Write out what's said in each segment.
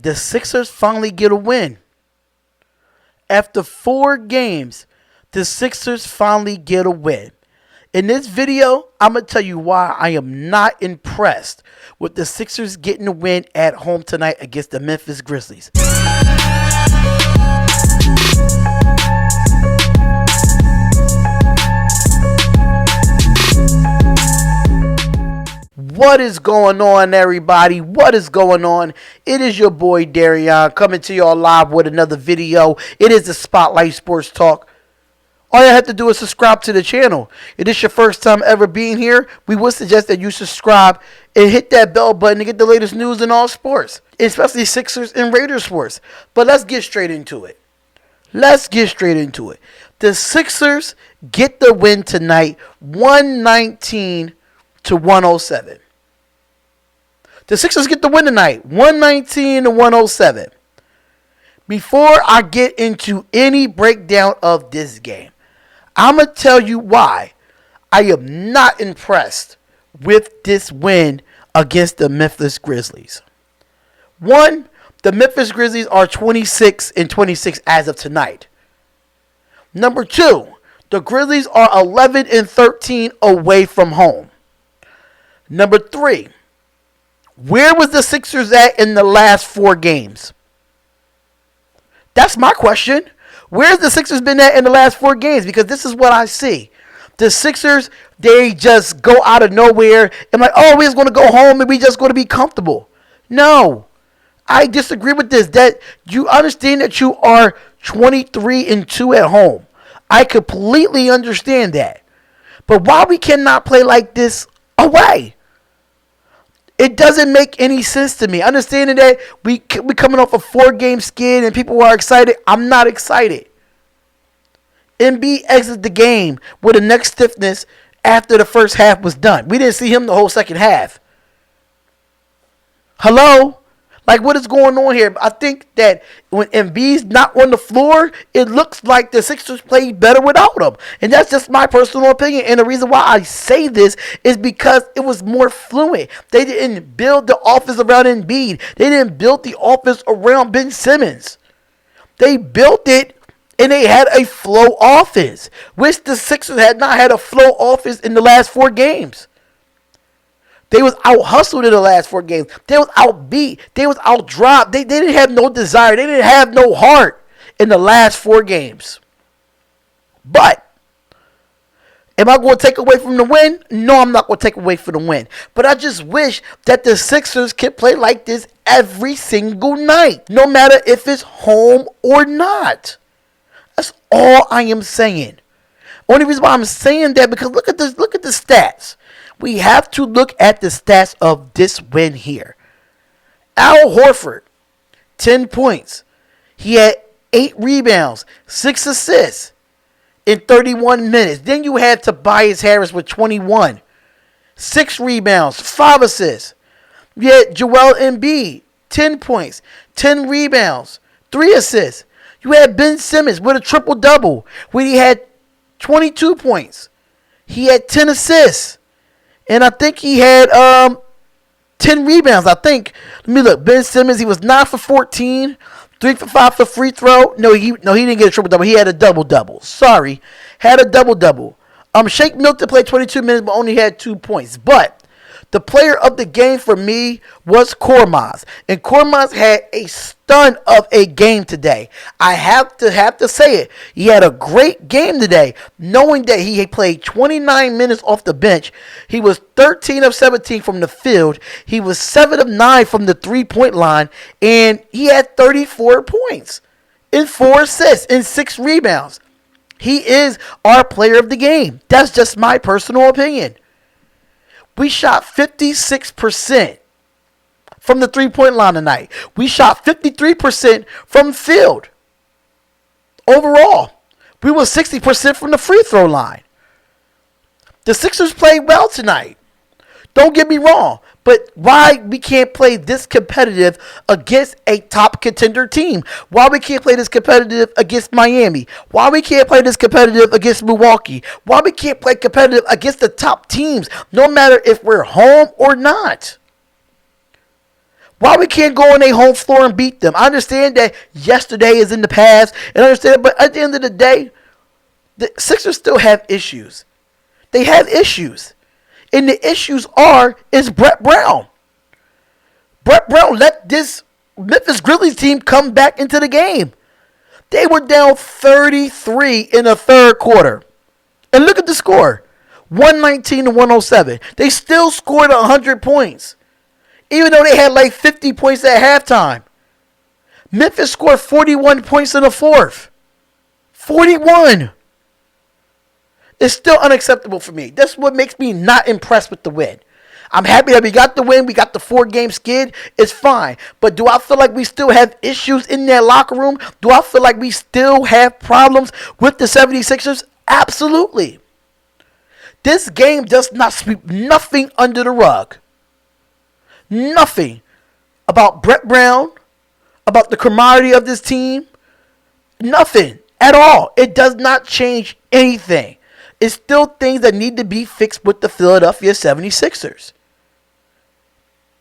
The Sixers finally get a win. After 4 games, the Sixers finally get a win. In this video, I'm going to tell you why I am not impressed with the Sixers getting a win at home tonight against the Memphis Grizzlies. What is going on, everybody? What is going on? It is your boy Darion coming to y'all live with another video. It is the Spotlight Sports Talk. All you have to do is subscribe to the channel. If this is your first time ever being here, we would suggest that you subscribe and hit that bell button to get the latest news in all sports, especially Sixers and Raiders sports. But let's get straight into it. The Sixers get the win tonight, 119-107. The Sixers get the win tonight, 119-107. Before I get into any breakdown of this game, I'm going to tell you why I am not impressed with this win against the Memphis Grizzlies. One, the Memphis Grizzlies are 26-26 as of tonight. Number two, the Grizzlies are 11-13 away from home. Number three, where was the Sixers at in the last 4 games? That's my question. Where's the Sixers been at in the last 4 games? Because this is what I see. The Sixers, they just go out of nowhere and like, oh, we're just going to go home and we just going to be comfortable. No, I disagree with this. That you understand that you are 23-2 at home. I completely understand that. But why we cannot play like this away? It doesn't make any sense to me. Understanding that we coming off a 4-game skid and people are excited. I'm not excited. Embiid exits the game with a neck stiffness after the first half was done. We didn't see him the whole second half. Hello? Like, what is going on here? I think that when Embiid's not on the floor, it looks like the Sixers played better without him. And that's just my personal opinion. And the reason why I say this is because it was more fluid. They didn't build the offense around Embiid. They didn't build the offense around Ben Simmons. They built it and they had a flow offense, which the Sixers had not had a flow offense in the last 4 games. They was out-hustled in the last 4 games. They was outbeat. They was out-dropped. They didn't have no desire. They didn't have no heart in the last 4 games. But, am I going to take away from the win? No, I'm not going to take away from the win. But I just wish that the Sixers could play like this every single night, no matter if it's home or not. That's all I am saying. Only reason why I'm saying that because look at this. Look at the stats. We have to look at the stats of this win here. Al Horford, 10 points. He had 8 rebounds, 6 assists in 31 minutes. Then you had Tobias Harris with 21, 6 rebounds, 5 assists. You had Joel Embiid, 10 points, 10 rebounds, 3 assists. You had Ben Simmons with a triple-double where he had 22 points. He had 10 assists. And I think he had 10 rebounds, I think. Let me look. Ben Simmons, he was 9 for 14, 3 for 5 for free throw. No, he didn't get a triple-double. He had a double-double. Sorry. Had a double-double. Shake Milton played 22 minutes but only had 2 points. But the player of the game for me was Kormaz. And Kormaz had a stun of a game today. I have to say it. He had a great game today, knowing that he had played 29 minutes off the bench. He was 13 of 17 from the field. He was 7 of 9 from the 3-point line. And he had 34 points and 4 assists and 6 rebounds. He is our player of the game. That's just my personal opinion. We shot 56% from the 3-point line tonight. We shot 53% from field. Overall, we were 60% from the free throw line. The Sixers played well tonight. Don't get me wrong, but why we can't play this competitive against a top contender team? Why we can't play this competitive against Miami? Why we can't play this competitive against Milwaukee? Why we can't play competitive against the top teams, no matter if we're home or not? Why we can't go on their home floor and beat them? I understand that yesterday is in the past, and I understand, but at the end of the day, the Sixers still have issues. They have issues. And the issues is Brett Brown. Brett Brown let this Memphis Grizzlies team come back into the game. They were down 33 in the third quarter. And look at the score. 119 to 107. They still scored 100 points. Even though they had like 50 points at halftime. Memphis scored 41 points in the fourth. 41. It's still unacceptable for me. That's what makes me not impressed with the win. I'm happy that we got the win. We got the 4-game skid. It's fine. But do I feel like we still have issues in that locker room? Do I feel like we still have problems with the 76ers? Absolutely. This game does not sweep nothing under the rug. Nothing about Brett Brown, about the camaraderie of this team. Nothing at all. It does not change anything. It's still things that need to be fixed with the Philadelphia 76ers.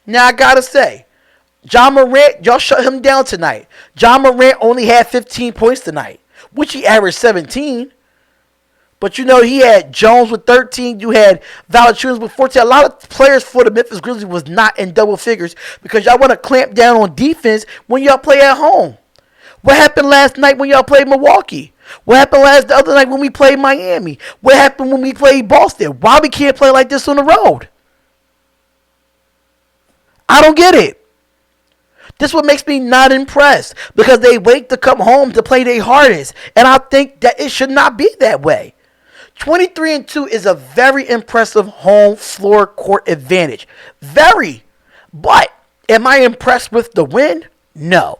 Now, I got to say, Ja Morant, y'all shut him down tonight. Ja Morant only had 15 points tonight, which he averaged 17. But, you know, he had Jones with 13. You had Valanciunas with 14. A lot of players for the Memphis Grizzlies was not in double figures because y'all want to clamp down on defense when y'all play at home. What happened last night when y'all played Milwaukee? What happened the other night when we played Miami? What happened when we played Boston? Why we can't play like this on the road? I don't get it. This is what makes me not impressed because they wait to come home to play their hardest. And I think that it should not be that way. 23-2 is a very impressive home floor court advantage. Very. But am I impressed with the win? No.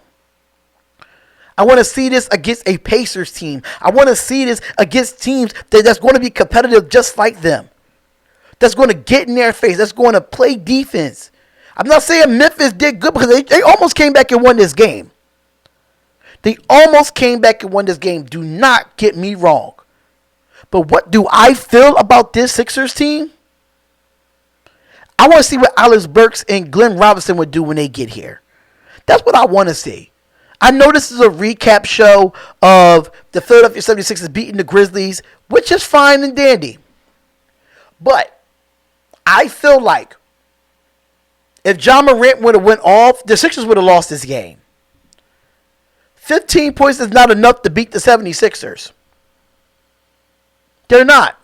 I want to see this against a Pacers team. I want to see this against teams that's going to be competitive just like them. That's going to get in their face. That's going to play defense. I'm not saying Memphis did good because they almost came back and won this game. They almost came back and won this game. Do not get me wrong. But what do I feel about this Sixers team? I want to see what Alex Burks and Glenn Robinson would do when they get here. That's what I want to see. I know this is a recap show of the Philadelphia 76ers beating the Grizzlies, which is fine and dandy. But I feel like if Ja Morant would have went off, the Sixers would have lost this game. 15 points is not enough to beat the 76ers. They're not.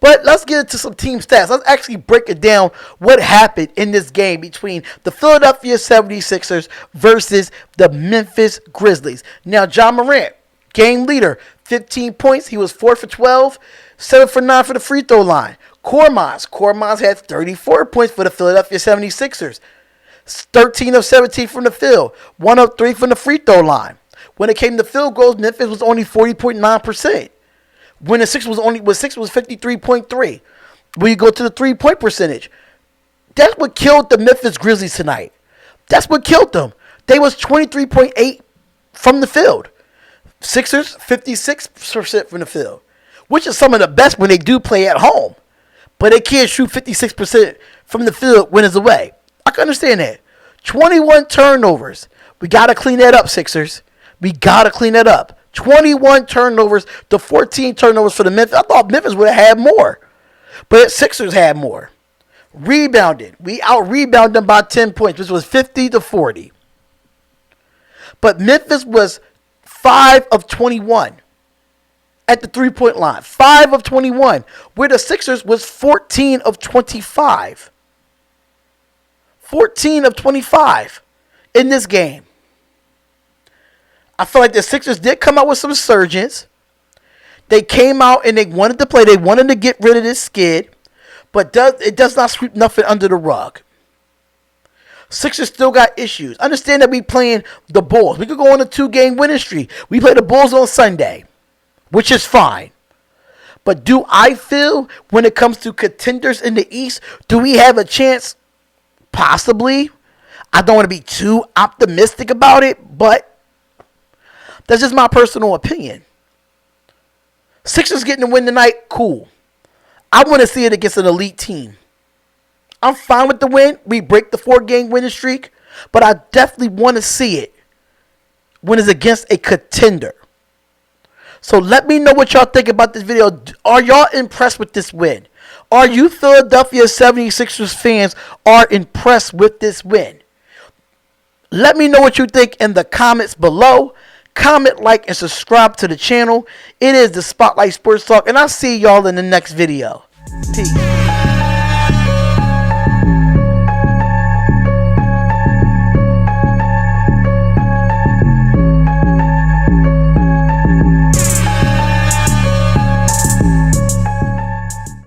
But let's get into some team stats. Let's actually break it down what happened in this game between the Philadelphia 76ers versus the Memphis Grizzlies. Now, Ja Morant, game leader, 15 points. He was 4 for 12, 7 for 9 for the free throw line. Kormaz had 34 points for the Philadelphia 76ers. 13 of 17 from the field. 1 of 3 from the free throw line. When it came to field goals, Memphis was only 40.9%. When the Sixers was 53.3. When you go to the 3-point percentage, that's what killed the Memphis Grizzlies tonight. That's what killed them. They was 23.8 from the field. Sixers 56% from the field, which is some of the best when they do play at home. But they can't shoot 56% from the field when it's away. I can understand that. 21 turnovers. We got to clean that up, Sixers. We got to clean that up. 21 turnovers to 14 turnovers for the Memphis. I thought Memphis would have had more. But Sixers had more. Rebounded. We out-rebounded them by 10 points, which was 50-40. But Memphis was 5 of 21 at the 3-point line. 5 of 21. Where the Sixers was 14 of 25. 14 of 25 in this game. I feel like the Sixers did come out with some surgeons. They came out and they wanted to play. They wanted to get rid of this skid. But it does not sweep nothing under the rug. Sixers still got issues. Understand that we playing the Bulls. We could go on a 2-game winning streak. We play the Bulls on Sunday, which is fine. But do I feel when it comes to contenders in the East, do we have a chance? Possibly. I don't want to be too optimistic about it, but that's just my personal opinion. Sixers getting the win tonight, cool. I want to see it against an elite team. I'm fine with the win. We break the 4-game winning streak. but I definitely want to see it when it's against a contender. So let me know what y'all think about this video. Are y'all impressed with this win? Are you Philadelphia 76ers fans are impressed with this win? Let me know what you think in the comments below. Comment, like, and subscribe to the channel. It is the Spotlight Sports Talk, and I'll see y'all in the next video. Peace.